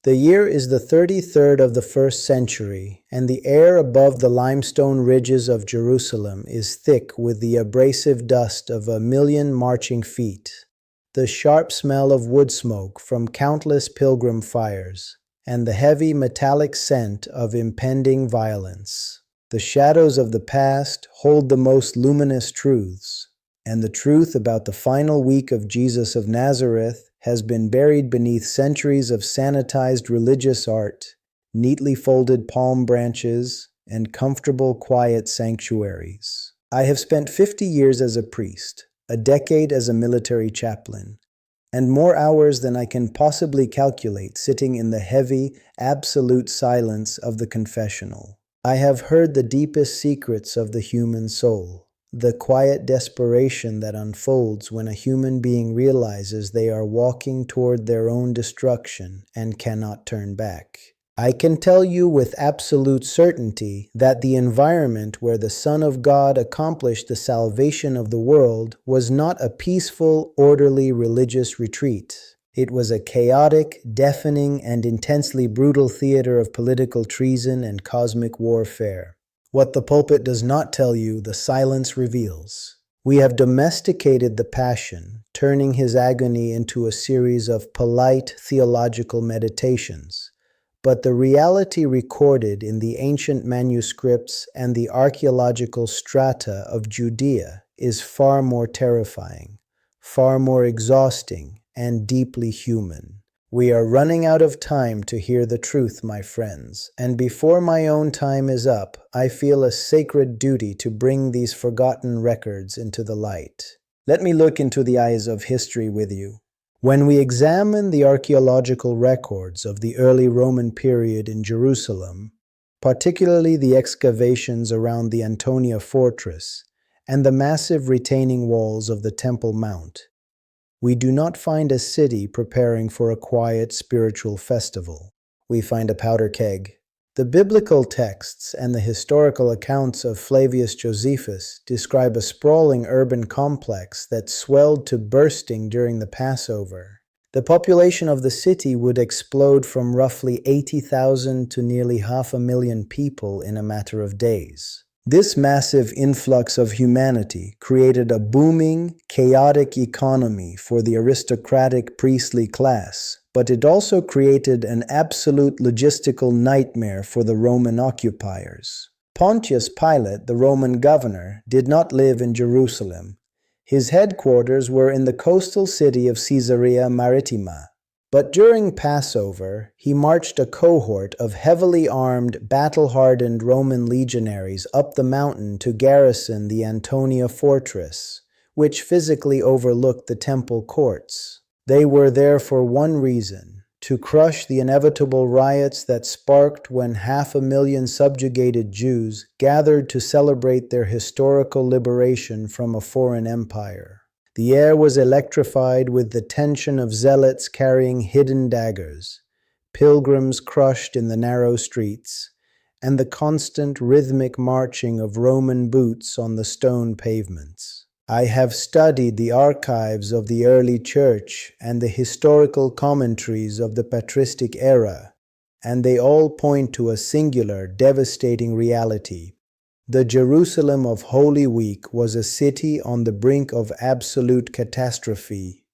The year is the 33rd of the first century, and the air above the limestone ridges of Jerusalem is thick with the abrasive dust of 1,000,000 marching feet, the sharp smell of wood smoke from countless pilgrim fires, and the heavy metallic scent of impending violence. The shadows of the past hold the most luminous truths, and the truth about the final week of Jesus of Nazareth has been buried beneath centuries of sanitized religious art, neatly folded palm branches, and comfortable, quiet sanctuaries. I have spent 50 years as a priest, a decade as a military chaplain, and more hours than I can possibly calculate sitting in the heavy, absolute silence of the confessional. I have heard the deepest secrets of the human soul, the quiet desperation that unfolds when a human being realizes they are walking toward their own destruction and cannot turn back. I can tell you with absolute certainty that the environment where the Son of God accomplished the salvation of the world was not a peaceful, orderly religious retreat. It was a chaotic, deafening, and intensely brutal theater of political treason and cosmic warfare. What the pulpit does not tell you, the silence reveals. We have domesticated the passion, turning his agony into a series of polite theological meditations. But the reality recorded in the ancient manuscripts and the archaeological strata of Judea is far more terrifying, far more exhausting, and deeply human. We are running out of time to hear the truth, my friends, and before my own time is up, I feel a sacred duty to bring these forgotten records into the light. Let me look into the eyes of history with you. When we examine the archaeological records of the early Roman period in Jerusalem, particularly the excavations around the Antonia fortress and the massive retaining walls of the Temple Mount, we do not find a city preparing for a quiet spiritual festival. We find a powder keg. The biblical texts and the historical accounts of Flavius Josephus describe a sprawling urban complex that swelled to bursting during the Passover. The population of the city would explode from roughly 80,000 to nearly 500,000 people in a matter of days. This massive influx of humanity created a booming, chaotic economy for the aristocratic priestly class, but it also created an absolute logistical nightmare for the Roman occupiers. Pontius Pilate, the Roman governor, did not live in Jerusalem. His headquarters were in the coastal city of Caesarea Maritima. But during Passover, he marched a cohort of heavily armed, battle-hardened Roman legionaries up the mountain to garrison the Antonia fortress, which physically overlooked the temple courts. They were there for one reason: to crush the inevitable riots that sparked when 500,000 subjugated Jews gathered to celebrate their historical liberation from a foreign empire. The air was electrified with the tension of zealots carrying hidden daggers, pilgrims crushed in the narrow streets, and the constant rhythmic marching of Roman boots on the stone pavements. I have studied the archives of the early church and the historical commentaries of the patristic era, and they all point to a singular, devastating reality. The Jerusalem of Holy Week was a city on the brink of absolute catastrophe,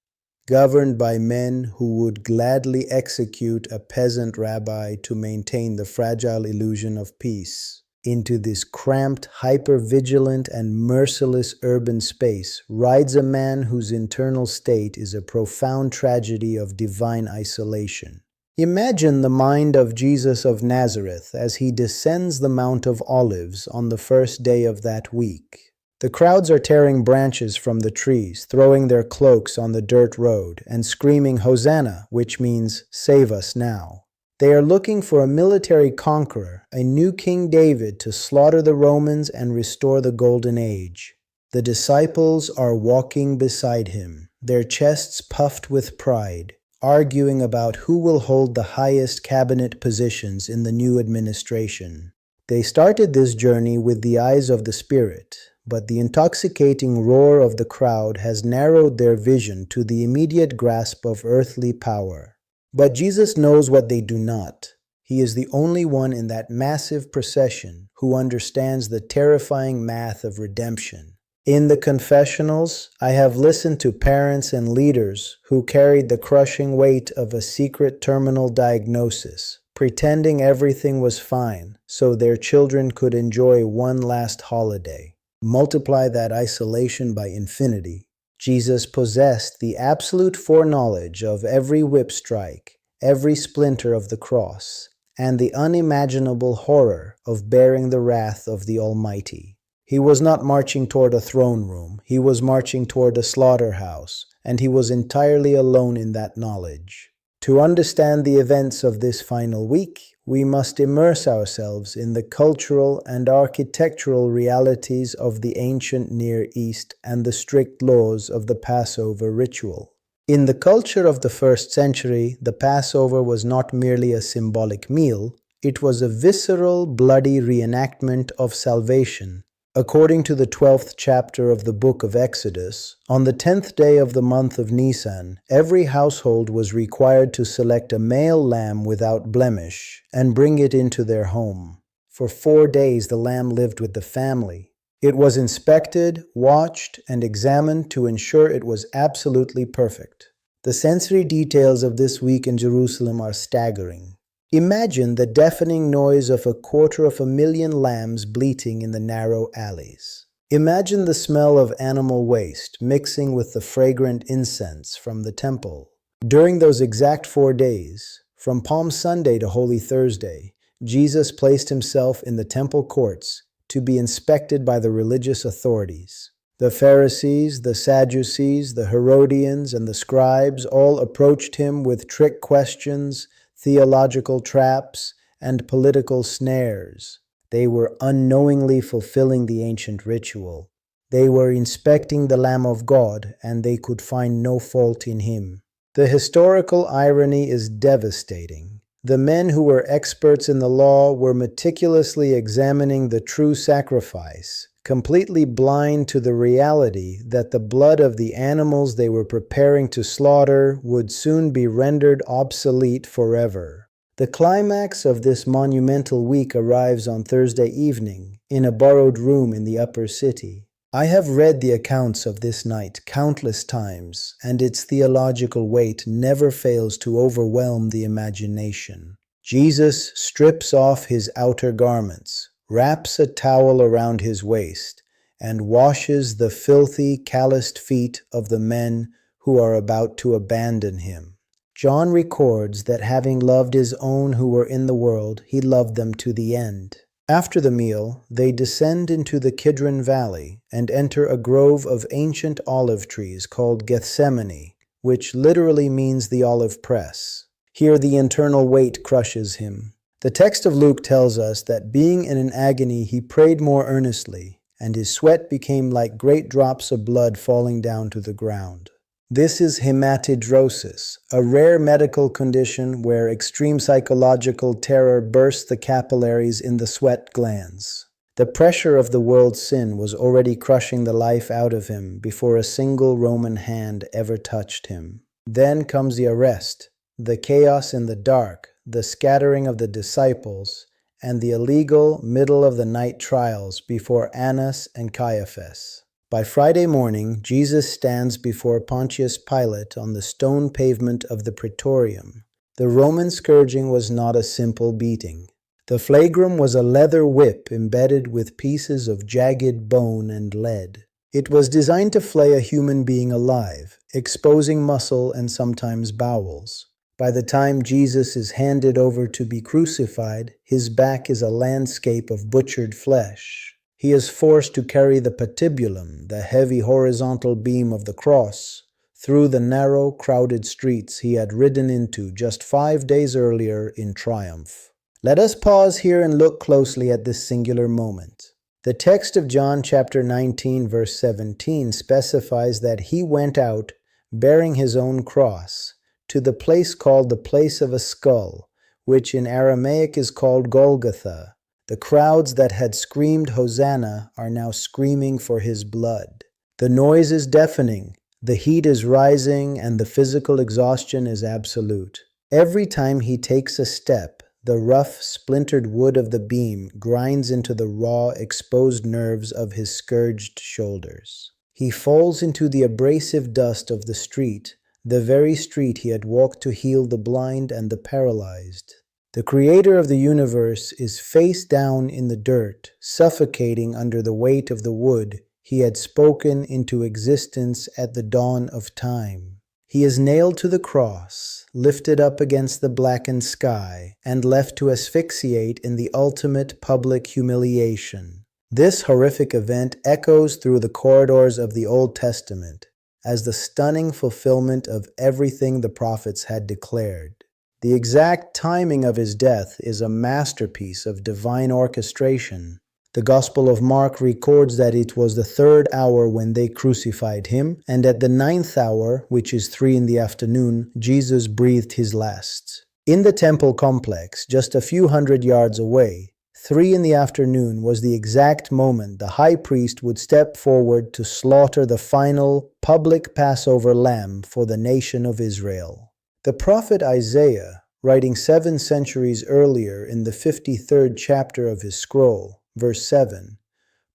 governed by men who would gladly execute a peasant rabbi to maintain the fragile illusion of peace. Into this cramped, hyper-vigilant, and merciless urban space rides a man whose internal state is a profound tragedy of divine isolation. Imagine the mind of Jesus of Nazareth as he descends the Mount of Olives on the first day of that week. The crowds are tearing branches from the trees, throwing their cloaks on the dirt road, and screaming Hosanna, which means "Save us now." They are looking for a military conqueror, a new King David to slaughter the Romans and restore the Golden Age. The disciples are walking beside him, their chests puffed with pride, arguing about who will hold the highest cabinet positions in the new administration. They started this journey with the eyes of the Spirit, but the intoxicating roar of the crowd has narrowed their vision to the immediate grasp of earthly power. But Jesus knows what they do not. He is the only one in that massive procession who understands the terrifying math of redemption. In the confessionals, I have listened to parents and leaders who carried the crushing weight of a secret terminal diagnosis, pretending everything was fine so their children could enjoy one last holiday. Multiply that isolation by infinity. Jesus possessed the absolute foreknowledge of every whip strike, every splinter of the cross, and the unimaginable horror of bearing the wrath of the Almighty. He was not marching toward a throne room, he was marching toward a slaughterhouse, and he was entirely alone in that knowledge. To understand the events of this final week, we must immerse ourselves in the cultural and architectural realities of the ancient Near East and the strict laws of the Passover ritual. In the culture of the first century, the Passover was not merely a symbolic meal, it was a visceral, bloody reenactment of salvation. According to the 12th chapter of the book of Exodus, on the 10th day of the month of Nisan, every household was required to select a male lamb without blemish and bring it into their home. For 4 days the lamb lived with the family. It was inspected, watched, and examined to ensure it was absolutely perfect. The sensory details of this week in Jerusalem are staggering. Imagine the deafening noise of 250,000 lambs bleating in the narrow alleys. Imagine the smell of animal waste mixing with the fragrant incense from the temple. During those exact 4 days, from Palm Sunday to Holy Thursday, Jesus placed himself in the temple courts to be inspected by the religious authorities. The Pharisees, the Sadducees, the Herodians, and the scribes all approached him with trick questions, theological traps, and political snares. They were unknowingly fulfilling the ancient ritual. They were inspecting the Lamb of God, and they could find no fault in him. The historical irony is devastating. The men who were experts in the law were meticulously examining the true sacrifice, completely blind to the reality that the blood of the animals they were preparing to slaughter would soon be rendered obsolete forever. The climax of this monumental week arrives on Thursday evening in a borrowed room in the upper city. I have read the accounts of this night countless times, and its theological weight never fails to overwhelm the imagination. Jesus strips off his outer garments, wraps a towel around his waist, and washes the filthy, calloused feet of the men who are about to abandon him. John records that having loved his own who were in the world, he loved them to the end. After the meal, they descend into the Kidron Valley and enter a grove of ancient olive trees called Gethsemane, which literally means the olive press. Here the internal weight crushes him. The text of Luke tells us that being in an agony, he prayed more earnestly, and his sweat became like great drops of blood falling down to the ground. This is hematidrosis, a rare medical condition where extreme psychological terror bursts the capillaries in the sweat glands. The pressure of the world's sin was already crushing the life out of him before a single Roman hand ever touched him. Then comes the arrest, the chaos in the dark, the scattering of the disciples, and the illegal middle-of-the-night trials before Annas and Caiaphas. By Friday morning, Jesus stands before Pontius Pilate on the stone pavement of the Praetorium. The Roman scourging was not a simple beating. The flagrum was a leather whip embedded with pieces of jagged bone and lead. It was designed to flay a human being alive, exposing muscle and sometimes bowels. By the time Jesus is handed over to be crucified, his back is a landscape of butchered flesh. He is forced to carry the patibulum, the heavy horizontal beam of the cross, through the narrow, crowded streets he had ridden into just 5 days earlier in triumph. Let us pause here and look closely at this singular moment. The text of John chapter 19 verse 17 specifies that he went out, bearing his own cross, to the place called the place of a skull, which in Aramaic is called Golgotha. The crowds that had screamed Hosanna are now screaming for his blood. The noise is deafening, the heat is rising, and the physical exhaustion is absolute. Every time he takes a step, the rough, splintered wood of the beam grinds into the raw, exposed nerves of his scourged shoulders. He falls into the abrasive dust of the street, the very street he had walked to heal the blind and the paralyzed. The creator of the universe is face down in the dirt, suffocating under the weight of the wood he had spoken into existence at the dawn of time. He is nailed to the cross, lifted up against the blackened sky, and left to asphyxiate in the ultimate public humiliation. This horrific event echoes through the corridors of the Old Testament as the stunning fulfillment of everything the prophets had declared. The exact timing of his death is a masterpiece of divine orchestration. The Gospel of Mark records that it was the 3rd hour when they crucified him, and at the 9th hour, which is 3 in the afternoon, Jesus breathed his last. In the temple complex, just a few hundred yards away, 3 in the afternoon was the exact moment the high priest would step forward to slaughter the final public Passover lamb for the nation of Israel. The prophet Isaiah, writing 7 centuries earlier in the 53rd chapter of his scroll, verse 7,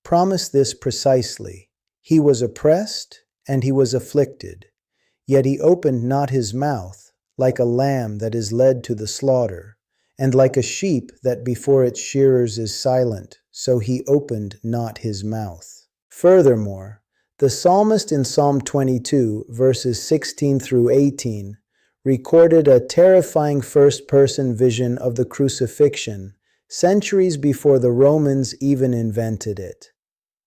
promised this precisely. He was oppressed and he was afflicted, yet he opened not his mouth, like a lamb that is led to the slaughter, and like a sheep that before its shearers is silent, so he opened not his mouth. Furthermore, the psalmist in Psalm 22, verses 16 through 18, recorded a terrifying first-person vision of the crucifixion centuries before the Romans even invented it.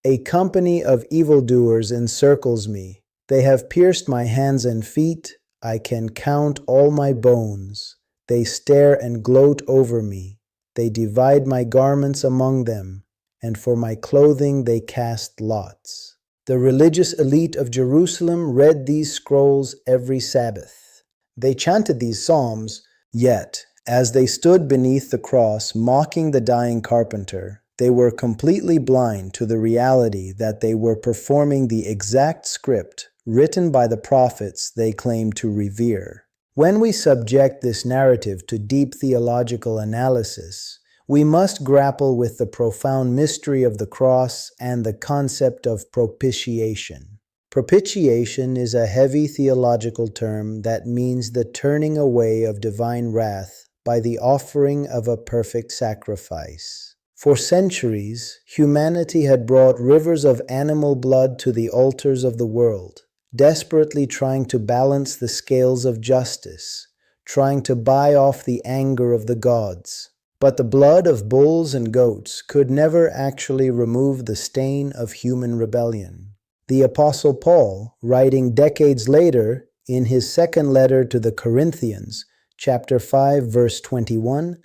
A company of evildoers encircles me. They have pierced my hands and feet. I can count all my bones. They stare and gloat over me. They divide my garments among them, and for my clothing they cast lots. The religious elite of Jerusalem read these scrolls every Sabbath. They chanted these psalms, yet, as they stood beneath the cross mocking the dying carpenter, they were completely blind to the reality that they were performing the exact script written by the prophets they claimed to revere. When we subject this narrative to deep theological analysis, we must grapple with the profound mystery of the cross and the concept of propitiation. Propitiation is a heavy theological term that means the turning away of divine wrath by the offering of a perfect sacrifice. For centuries, humanity had brought rivers of animal blood to the altars of the world, desperately trying to balance the scales of justice, trying to buy off the anger of the gods. But the blood of bulls and goats could never actually remove the stain of human rebellion. The Apostle Paul, writing decades later in his second letter to the Corinthians, chapter 5, verse 21,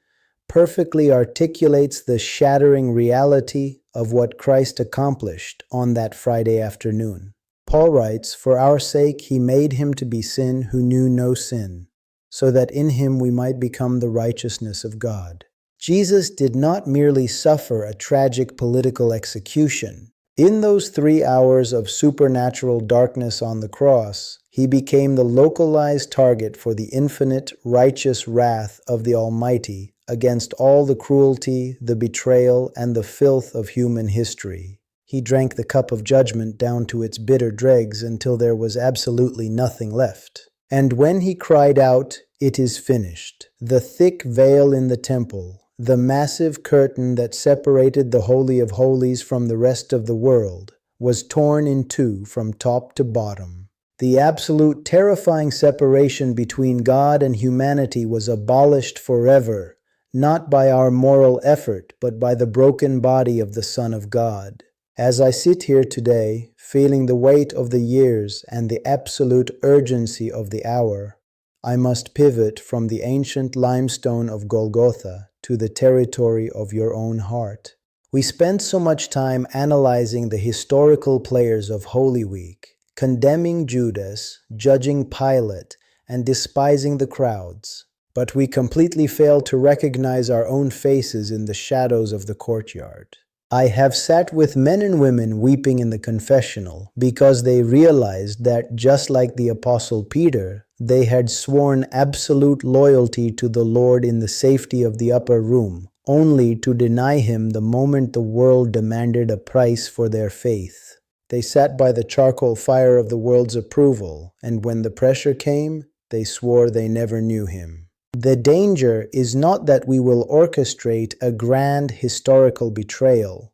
perfectly articulates the shattering reality of what Christ accomplished on that Friday afternoon. Paul writes, "For our sake he made him to be sin who knew no sin, so that in him we might become the righteousness of God." Jesus did not merely suffer a tragic political execution. In those 3 hours of supernatural darkness on the cross, he became the localized target for the infinite, righteous wrath of the Almighty against all the cruelty, the betrayal, and the filth of human history. He drank the cup of judgment down to its bitter dregs until there was absolutely nothing left. And when he cried out, "It is finished," the thick veil in the temple, the massive curtain that separated the Holy of Holies from the rest of the world, was torn in two from top to bottom. The absolute terrifying separation between God and humanity was abolished forever, not by our moral effort, but by the broken body of the Son of God. As I sit here today, feeling the weight of the years and the absolute urgency of the hour, I must pivot from the ancient limestone of Golgotha to the territory of your own heart. We spend so much time analyzing the historical players of Holy Week, condemning Judas, judging Pilate, and despising the crowds. But we completely fail to recognize our own faces in the shadows of the courtyard. I have sat with men and women weeping in the confessional because they realized that, just like the Apostle Peter, They had sworn absolute loyalty to the Lord in the safety of the upper room, only to deny him the moment the world demanded a price for their faith. They sat by the charcoal fire of the world's approval, and when the pressure came, they swore they never knew him. The danger is not that we will orchestrate a grand historical betrayal.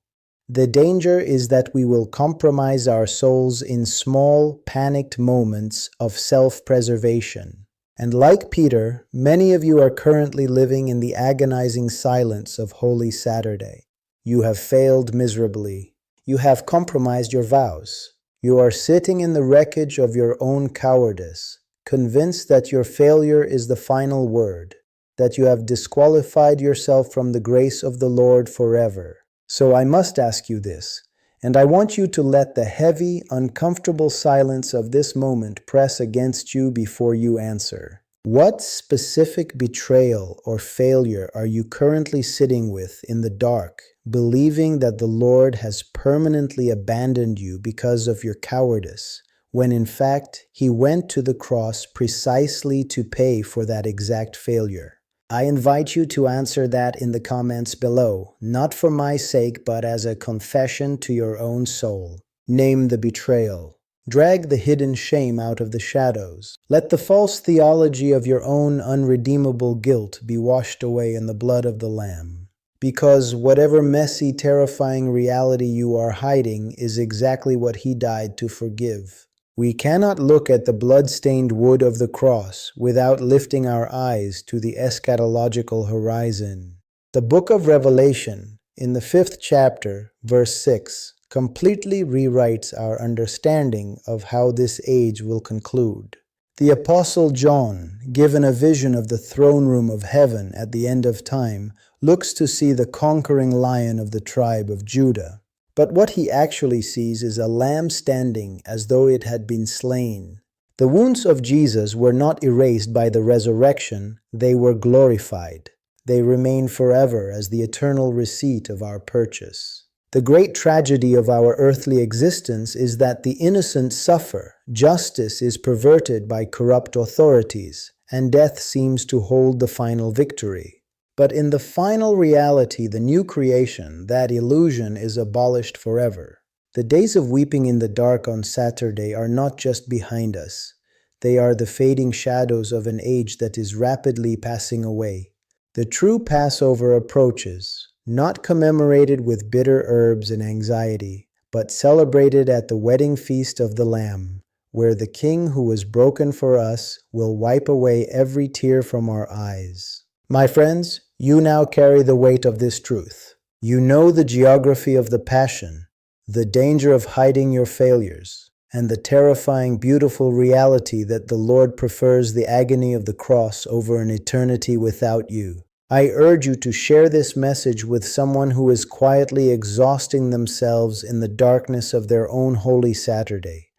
The danger is that we will compromise our souls in small, panicked moments of self-preservation. And like Peter, many of you are currently living in the agonizing silence of Holy Saturday. You have failed miserably. You have compromised your vows. You are sitting in the wreckage of your own cowardice, convinced that your failure is the final word, that you have disqualified yourself from the grace of the Lord forever. So I must ask you this, and I want you to let the heavy, uncomfortable silence of this moment press against you before you answer. What specific betrayal or failure are you currently sitting with in the dark, believing that the Lord has permanently abandoned you because of your cowardice, when in fact He went to the cross precisely to pay for that exact failure? I invite you to answer that in the comments below, not for my sake but as a confession to your own soul. Name the betrayal. Drag the hidden shame out of the shadows. Let the false theology of your own unredeemable guilt be washed away in the blood of the Lamb. Because whatever messy, terrifying reality you are hiding is exactly what He died to forgive. We cannot look at the blood-stained wood of the cross without lifting our eyes to the eschatological horizon. The book of Revelation, in the 5th chapter, verse 6, completely rewrites our understanding of how this age will conclude. The Apostle John, given a vision of the throne room of heaven at the end of time, looks to see the conquering Lion of the tribe of Judah. But what he actually sees is a lamb standing as though it had been slain. The wounds of Jesus were not erased by the resurrection, they were glorified. They remain forever as the eternal receipt of our purchase. The great tragedy of our earthly existence is that the innocent suffer, justice is perverted by corrupt authorities, and death seems to hold the final victory. But in the final reality, the new creation, that illusion is abolished forever. The days of weeping in the dark on Saturday are not just behind us. They are the fading shadows of an age that is rapidly passing away. The true Passover approaches, not commemorated with bitter herbs and anxiety, but celebrated at the wedding feast of the Lamb, where the King who was broken for us will wipe away every tear from our eyes. My friends, you now carry the weight of this truth. You know the geography of the Passion, the danger of hiding your failures, and the terrifying, beautiful reality that the Lord prefers the agony of the cross over an eternity without you. I urge you to share this message with someone who is quietly exhausting themselves in the darkness of their own Holy Saturday,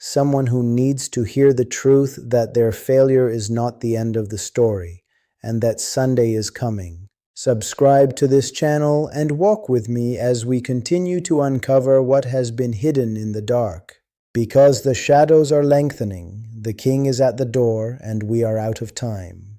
someone who needs to hear the truth that their failure is not the end of the story, and that Sunday is coming. Subscribe to this channel and walk with me as we continue to uncover what has been hidden in the dark. Because the shadows are lengthening, the King is at the door, and we are out of time.